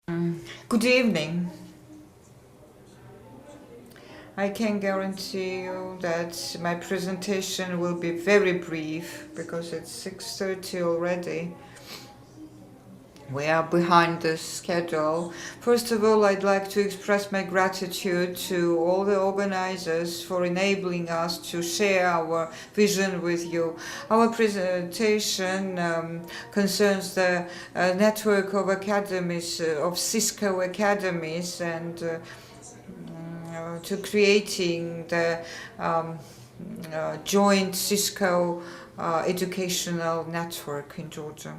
Good evening. I can guarantee you that my presentation will be very brief because it's 6:30 already. We are behind the schedule. First of all, I'd like to express my gratitude to all the organizers for enabling us to share our vision with you. Our presentation concerns the network of academies, of Cisco Academies, and to creating the joint Cisco educational network in Georgia.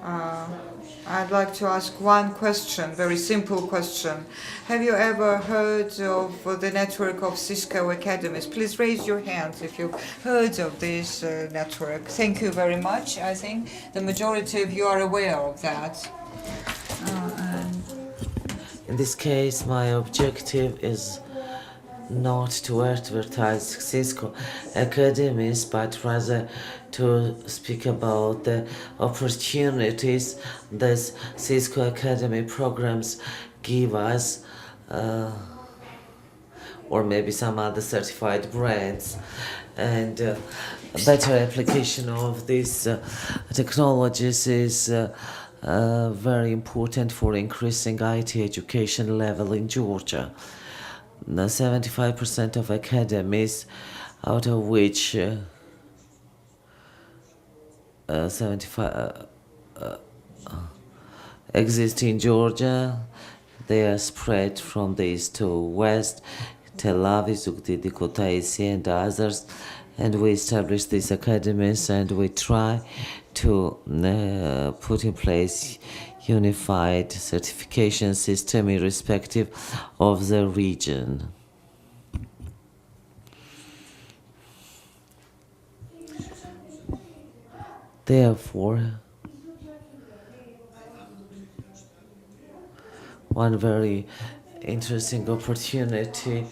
Uh, I'd like to ask one question, very simple question. Have you ever heard of the network of Cisco Academies? Please raise your hands if you've heard of this network. Thank you very much. I think the majority of you are aware of that. In this case, my objective is not to advertise Cisco Academies, but rather to speak about the opportunities that Cisco Academy programs give us, or maybe some other certified brands, and better application of these technologies is very important for increasing IT education level in Georgia. 75% of academies, out of which 75 exist in Georgia. They are spread from the east to west, Tel Aviv, Zugdidi, Kutaisi, and others. And we established these academies, and we try to put in place unified certification system irrespective of the region. Therefore, one very interesting opportunity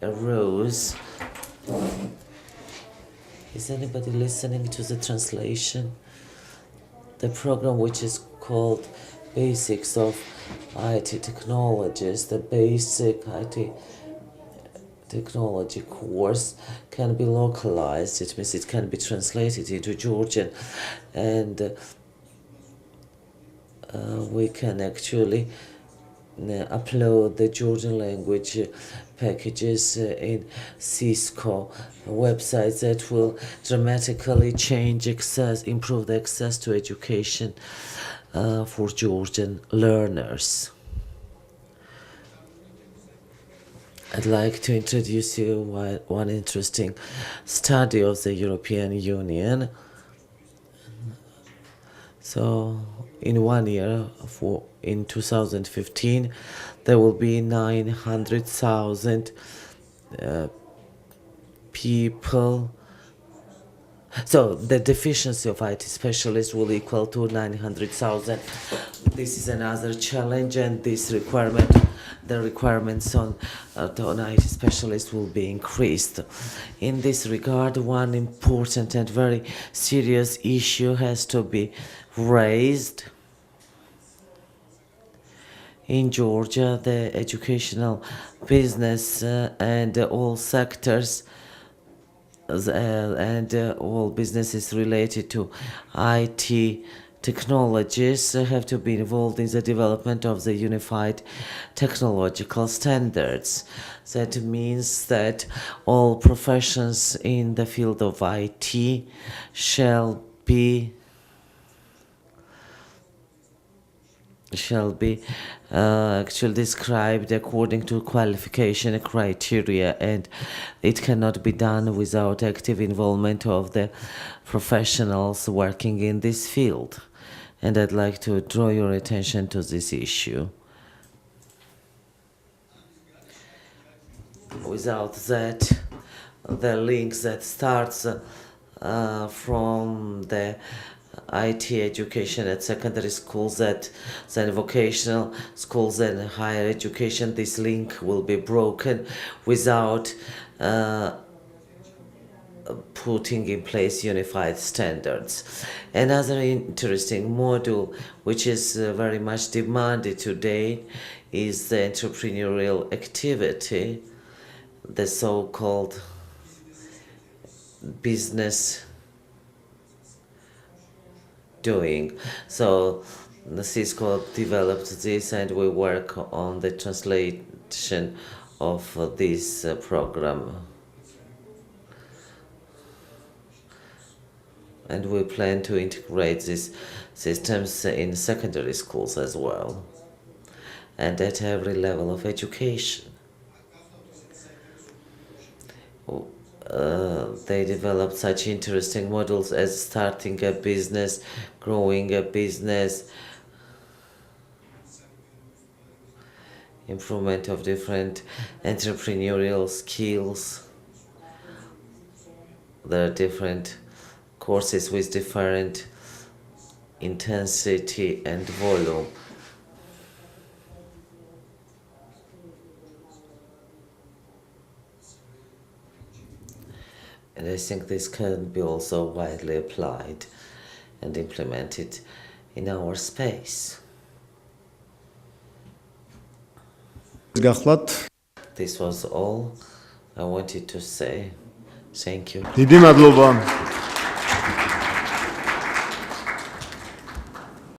arose. Is anybody listening to the translation? The program, which is called Basics of IT Technologies, the basic IT technology course can be localized. It means it can be translated into Georgian, and we can actually upload the Georgian language packages in Cisco websites that will dramatically improve the access to education for Georgian learners. I'd like to introduce you one interesting study of the European Union. So, in 1 year, in 2015, there will be 900,000 people. So the deficiency of IT specialists will equal to 900,000. This is another challenge, and the requirements on IT specialists will be increased. In this regard, one important and very serious issue has to be raised. In Georgia, the educational business and all sectors and all businesses related to IT technologies have to be involved in the development of the unified technological standards. That means that all professions in the field of IT shall be actually described according to qualification criteria, and it cannot be done without active involvement of the professionals working in this field. And I'd like to draw your attention to this issue. Without that, the link that starts from the IT education at secondary schools, then vocational schools and higher education, this link will be broken without putting in place unified standards. Another interesting module, which is very much demanded today, is the entrepreneurial activity, the so-called business doing. So the Cisco developed this, and we work on the translation of this program. And we plan to integrate these systems in secondary schools as well, and at every level of education. They developed such interesting models as starting a business, growing a business, improvement of different entrepreneurial skills. There are different courses with different intensity and volume. And I think this can be also widely applied and implemented in our space. This was all I wanted to say. Thank you. დიდი მადლობა.